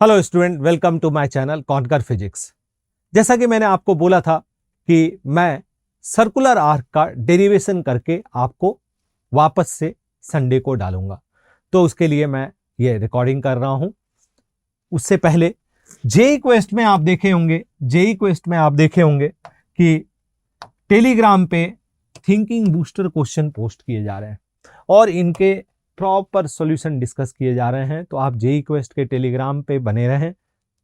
Hello student, welcome to my channel Conquer Physics. जैसा कि मैंने आपको बोला था कि मैं सर्कुलर आर्क का डेरिवेशन करके आपको वापस से संडे को डालूंगा, तो उसके लिए मैं ये रिकॉर्डिंग कर रहा हूं। उससे पहले जेई क्वेस्ट में आप देखे होंगे कि टेलीग्राम पे थिंकिंग बूस्टर क्वेश्चन पोस्ट किए जा रहे हैं और इनके प्रॉपर सॉल्यूशन डिस्कस किए जा रहे हैं। तो आप जेई क्वेस्ट के टेलीग्राम पे बने रहें,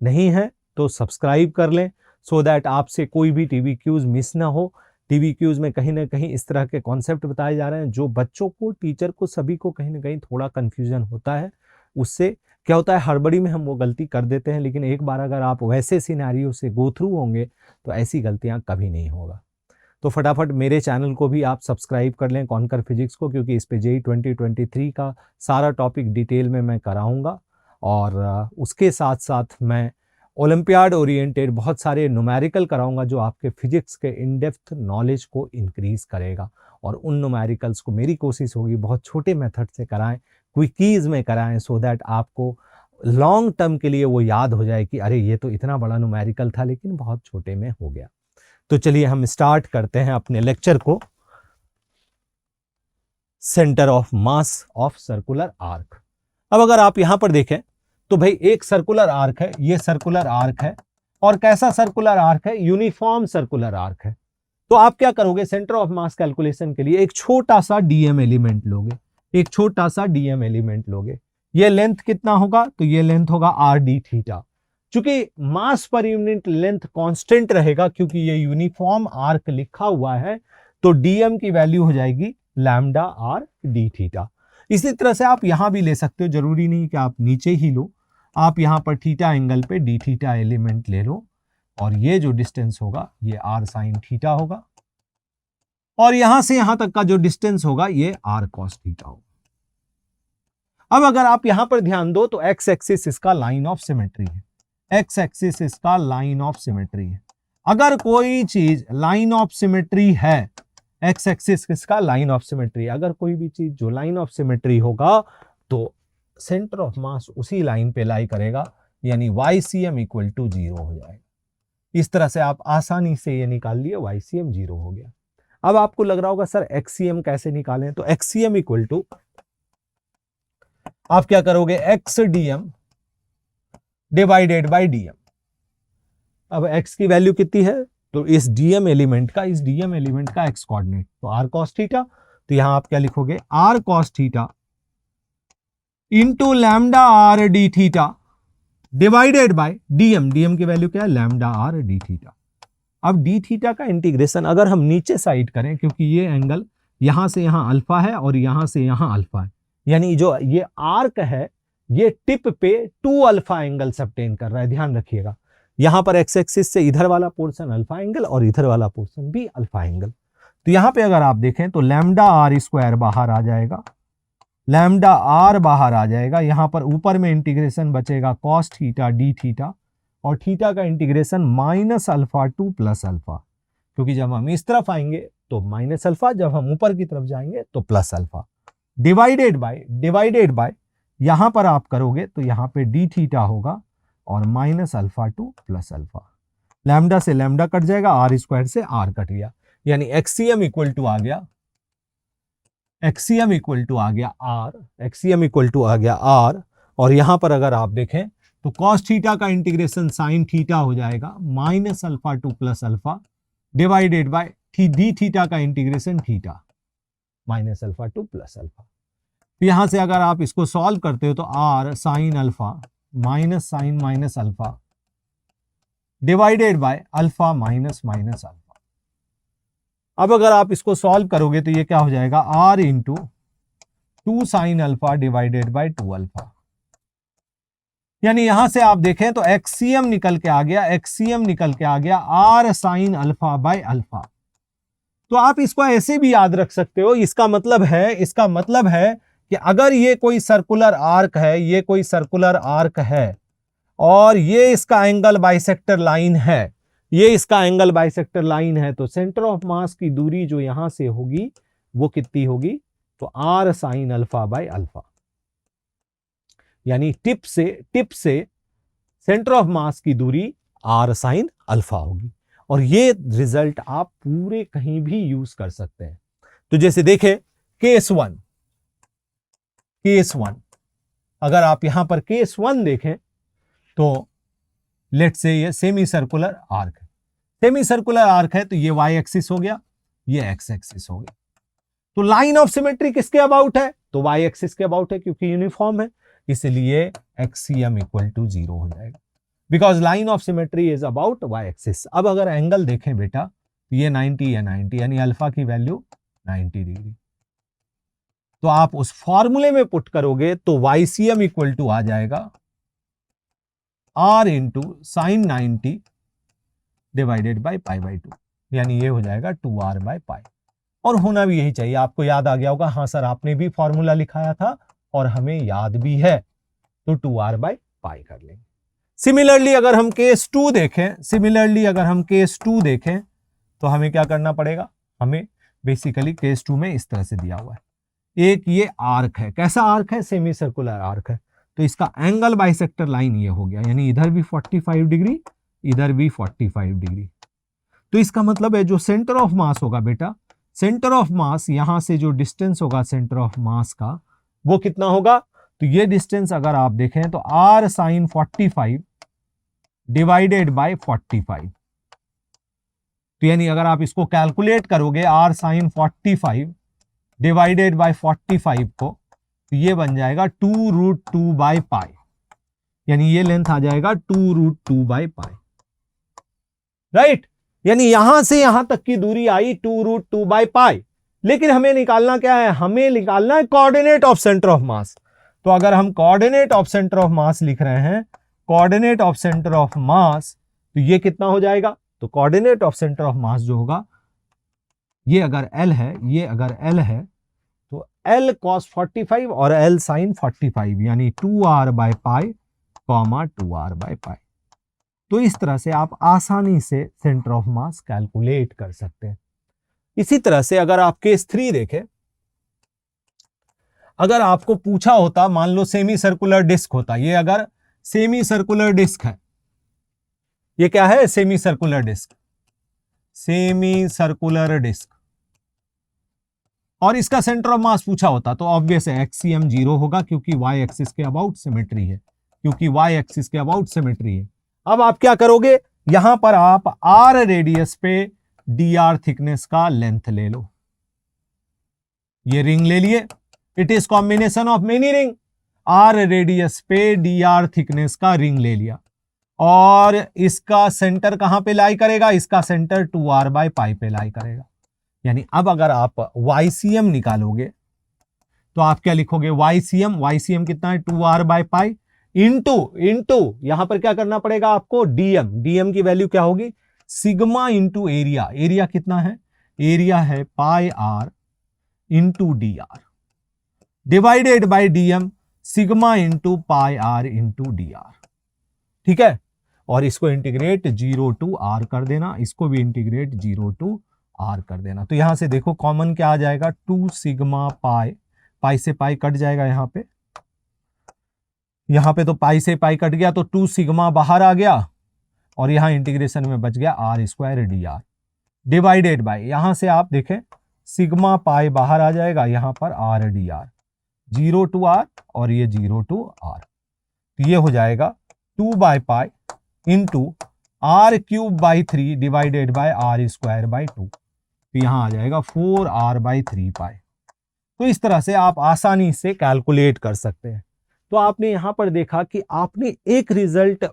नहीं है तो सब्सक्राइब कर लें सो दैट आपसे कोई भी टीवी क्यूज मिस ना हो। टीवी क्यूज में कहीं ना कहीं इस तरह के कॉन्सेप्ट बताए जा रहे हैं जो बच्चों को, टीचर को, सभी को कहीं ना कहीं थोड़ा कंफ्यूजन होता है। उससे क्या होता है, हड़बड़ी में हम वो गलती कर देते हैं, लेकिन एक बार अगर आप वैसे सिनेरियो से गो थ्रू होंगे तो ऐसी गलतियां कभी नहीं होगा। तो फटाफट मेरे चैनल को भी आप सब्सक्राइब कर लें, कॉन्कर फिजिक्स को, क्योंकि इस पे जेई 2023 का सारा टॉपिक डिटेल में मैं कराऊंगा। और उसके साथ साथ मैं ओलंपियाड ओरिएंटेड बहुत सारे न्यूमेरिकल कराऊंगा जो आपके फिजिक्स के इन डेप्थ नॉलेज को इंक्रीज करेगा। और उन न्यूमेरिकल्स को मेरी कोशिश होगी बहुत छोटे मेथड से कराएं, क्विकीज में कराएं, सो दैट आपको लॉन्ग टर्म के लिए वो याद हो जाए कि अरे ये तो इतना बड़ा न्यूमेरिकल था लेकिन बहुत छोटे में हो गया। तो चलिए हम स्टार्ट करते हैं अपने लेक्चर को, centre of mass of circular arc. अब अगर आप यहां पर देखें तो भाई एक सर्कुलर आर्क है, ये सर्कुलर आर्क है, और कैसा सर्कुलर आर्क है, यूनिफॉर्म सर्कुलर आर्क है। तो आप क्या करोगे, सेंटर ऑफ मास कैलकुलेशन के लिए एक छोटा सा डीएम एलिमेंट लोगे, ये लेंथ कितना होगा, तो ये लेंथ होगा आर डी थीटा। चूंकि मास पर यूनिट लेंथ कांस्टेंट रहेगा क्योंकि ये यूनिफॉर्म आर्क लिखा हुआ है, तो डीएम की वैल्यू हो जाएगी लैम्डा आर डी थीटा। इसी तरह से आप यहां भी ले सकते हो, जरूरी नहीं कि आप नीचे ही लो, आप यहां पर थीटा एंगल पे डी थीटा एलिमेंट ले लो, और ये जो डिस्टेंस होगा ये आर साइन थीटा होगा, और यहां से यहां तक का जो डिस्टेंस होगा ये आर कॉस थीटा होगा। अब अगर आप यहां पर ध्यान दो तो एक्स एक्सिस इसका लाइन ऑफ सिमेट्री है, अगर कोई चीज लाइन ऑफ सिमेट्री है, एक्स एक्सिस किसका, लाइन ऑफ सिमेट्री, अगर कोई भी चीज जो लाइन ऑफ सिमेट्री होगा तो सेंटर ऑफ मास उसी लाइन पे लाई करेगा, यानी YCM इक्वल टू 0 हो जाएगा। इस तरह से आप आसानी से ये निकाल लिए, YCM 0 हो गया। अब आपको लग रहा होगा सर XCM कैसे निकालें, तो XCM इक्वल टू आप क्या करोगे, XDM डिवाइडेड बाई DM। अब x की वैल्यू कितनी है, तो इस डीएम एलिमेंट का x कोऑर्डिनेट, तो r cos थीटा, तो यहां आप क्या लिखोगे, r cos theta into lambda R D theta divided by DM की वैल्यू क्या है, लैम्डा आर डी थीटा। अब डी थीटा का इंटीग्रेशन अगर हम नीचे साइड करें, क्योंकि ये एंगल यहां से यहां अल्फा है और यहां से यहां अल्फा है, यानी जो ये आर्क है ये टिप पे 2 अल्फा एंगल सबटेन कर रहा है, ध्यान रखिएगा। यहां पर एक्स एक्सिस से इधर वाला पोर्शन अल्फा एंगल और इधर वाला पोर्शन भी अल्फा एंगल। तो यहां पे अगर आप देखें तो लैम्डा आर स्क्वायर बाहर आ जाएगा, यहां पर ऊपर में इंटीग्रेशन बचेगा कॉस थीटा डी थीटा, और थीटा का integration minus alpha to plus alpha, क्योंकि जब हम इस तरफ आएंगे तो माइनस अल्फा, जब हम ऊपर की तरफ जाएंगे तो प्लस अल्फा, डिवाइडेड बाय यहां पर आप करोगे तो यहां पे डी थीटा होगा और minus alpha to plus alpha, lambda से लैम्डा कट जाएगा, आर स्क्वायर से आर कट गया, यानी एक्सीएम इक्वल टू आ गया आर। और यहां पर अगर आप देखें तो कॉस थीटा का इंटीग्रेशन साइन थीटा हो जाएगा minus alpha to plus alpha divided by d theta का integration theta minus alpha to plus alpha. तो यहां से अगर आप इसको सॉल्व करते हो तो r sine alpha minus sine minus alpha divided by alpha minus minus alpha. अब अगर आप इसको सॉल्व करोगे तो ये क्या हो जाएगा, r into 2 sine alpha divided by 2 alpha, यानी यहां से आप देखें तो एक्सीएम निकल के आ गया r sine alpha by alpha. तो आप इसको ऐसे भी याद रख सकते हो, इसका मतलब है कि अगर ये कोई सर्कुलर आर्क है और ये इसका एंगल बाइसेक्टर लाइन है, तो सेंटर ऑफ मास की दूरी जो यहां से होगी वो कितनी होगी, तो r sine alpha by alpha, यानी टिप से सेंटर ऑफ मास की दूरी r साइन अल्फा होगी। और ये रिजल्ट आप पूरे कहीं भी यूज कर सकते हैं। तो जैसे देखें केस वन, अगर आप यहां पर केस वन देखें तो लेट से ये सेमी सर्कुलर आर्क है। सेमी सर्कुलर आर्क है तो ये y एक्सिस हो गया, ये x एक्सिस हो गया। तो लाइन ऑफ सिमेट्री किसके अबाउट है? तो y एक्सिस के अबाउट है क्योंकि यूनिफॉर्म है, इसलिए एक्सियम इक्वल टू 0 हो जाएगा, because line of symmetry is about y axis. अब अगर एंगल देखें बेटा तो ये 90 या 90, यानी अल्फा की वैल्यू 90 डिग्री। तो आप उस फॉर्मूले में पुट करोगे तो YCM इक्वल टू आ जाएगा R into sine 90 divided by pi by 2, यानी ये हो जाएगा 2R बाई पाई। और होना भी यही चाहिए। आपको याद आ गया होगा, हाँ सर आपने भी फॉर्मूला लिखाया था और हमें याद भी है, तो 2R बाई पाई कर लेंगे। सिमिलरली अगर हम केस टू देखें तो हमें क्या करना पड़ेगा? हमें बेसिकली केस टू में इस तरह से दिया हुआ है, एक ये आर्क है। कैसा आर्क है? सेमी सर्कुलर आर्क है। तो इसका एंगल बाइसेक्टर लाइन ये हो गया, यानी इधर भी 45 डिग्री, इधर भी 45 डिग्री। तो इसका मतलब है जो सेंटर ऑफ मास होगा बेटा, सेंटर ऑफ मास यहां से जो डिस्टेंस होगा सेंटर ऑफ मास का, वो कितना होगा? तो ये डिस्टेंस अगर आप देखें तो r साइन 45 डिवाइडेड बाय 45। तो यानी अगर आप इसको कैलकुलेट करोगे r साइन 45 डिवाइडेड बाय 45 को, तो ये बन जाएगा 2√2 बाई पाई, यानी ये लेंथ आ जाएगा 2√2 बाई पाई, राइट। यानी यहां से यहां तक की दूरी आई 2√2 बाई पाई। लेकिन हमें निकालना क्या है? हमें निकालना है कोऑर्डिनेट ऑफ सेंटर ऑफ मास। तो अगर हम कोऑर्डिनेट ऑफ सेंटर ऑफ मास लिख रहे हैं, कोऑर्डिनेट ऑफ सेंटर ऑफ मास, तो ये कितना हो जाएगा? तो कोऑर्डिनेट ऑफ सेंटर ऑफ मास जो होगा, ये अगर L है, ये अगर L है तो L cos 45 और L sin 45, यानी 2R by pi comma 2R by pi. तो इस तरह से आप आसानी से सेंटर ऑफ मास कैलकुलेट कर सकते हैं। इसी तरह से अगर आप केस 3 देखें, अगर आपको पूछा होता, मान लो सेमी सर्कुलर डिस्क होता, ये अगर सेमी सर्कुलर डिस्क है, ये क्या है? Semi circular disc, semi circular disc, और इसका सेंटर ऑफ मास पूछा होता तो ऑब्वियस है एक्सियम 0 होगा, क्योंकि y एक्सिस के अबाउट सिमेट्री है, अब आप क्या करोगे? यहां पर आप r रेडियस पे dr थिकनेस का लेंथ ले लो, ये रिंग ले लिए, it is combination of many ring. r radius पे dr थिकनेस का रिंग ले लिया, और इसका सेंटर कहां पे लाई करेगा? इसका सेंटर 2r बाय पाई पे लाई करेगा। यानी अब अगर आप YCM निकालोगे तो आप क्या लिखोगे? YCM कितना है? 2R बाय पाई इंटू यहां पर क्या करना पड़ेगा आपको? DM की वैल्यू क्या होगी? सिग्मा इंटू एरिया कितना है? एरिया है पाई r into dr divided by DM, sigma into pi r into dr, ठीक है। और इसको इंटीग्रेट 0 टू r कर देना, इसको भी इंटीग्रेट 0 टू r कर देना। तो यहां से देखो कॉमन क्या आ जाएगा? 2 सिग्मा पाई से पाई कट जाएगा, यहां पे तो पाई से पाई कट गया, तो 2 सिग्मा बाहर आ गया, और यहां इंटीग्रेशन में बच गया r square dr divided by, यहां से आप देखें सिग्मा पाई बाहर आ जाएगा, यहां पर r dr, 0 टू r और ये 0 टू r, तो ये हो जाएगा 2 by pi into r cube by 3 divided by r square by 2, तो यहां आ जाएगा 4r बाई 3 पाई। तो इस तरह से आप आसानी से कैलकुलेट कर सकते हैं। तो आपने यहां पर देखा कि आपने एक रिजल्ट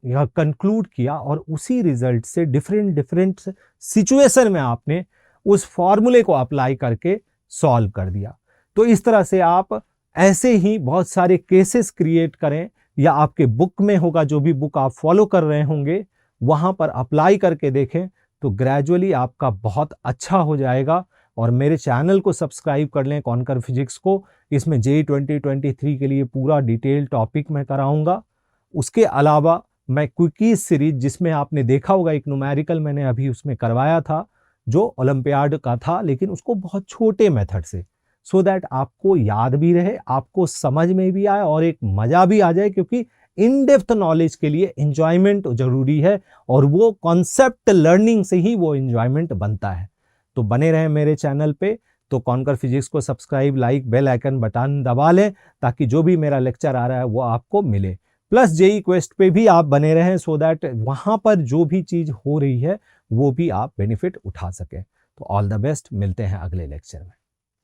यह कंक्लूड किया, और उसी रिजल्ट से डिफरेंट सिचुएशन में आपने उस फॉर्मूले को अप्लाई करके सॉल्व कर दिया। तो इस तरह से आप ऐसे ही बहुत सारे केसेस क्रिएट करें, या आपके बुक में होगा, जो भी बुक आप फॉलो कर रहे होंगे वहां पर अप्लाई करके देखें, तो ग्रेजुअली आपका बहुत अच्छा हो जाएगा। और मेरे चैनल को सब्सक्राइब कर लें, कॉन्कर फिजिक्स को। इसमें JEE 2023 के लिए पूरा डिटेल टॉपिक मैं कराऊंगा। उसके अलावा मैं क्विकीज सीरीज, जिसमें आपने देखा होगा एक न्यूमेरिकल मैंने अभी उसमें करवाया था जो ओलंपियाड का था, लेकिन उसको बहुत छोटे मेथड से, सो दैट आपको याद भी रहे, आपको समझ में भी आए और एक मजा भी आ जाए, क्योंकि इन डेप्थ नॉलेज के लिए एंजॉयमेंट जरूरी है और वो कॉन्सेप्ट लर्निंग से ही वो एंजॉयमेंट बनता है। तो बने रहें मेरे चैनल पे। तो कॉन्कर फिजिक्स को subscribe, like, bell icon button दबा लें ताकि जो भी मेरा लेक्चर आ रहा है वो आपको मिले। प्लस जेई क्वेस्ट पे भी आप बने रहें सो दैट वहां पर जो भी चीज हो रही है वो भी आप बेनिफिट उठा सकें। तो ऑल द बेस्ट, मिलते हैं अगले लेक्चर में।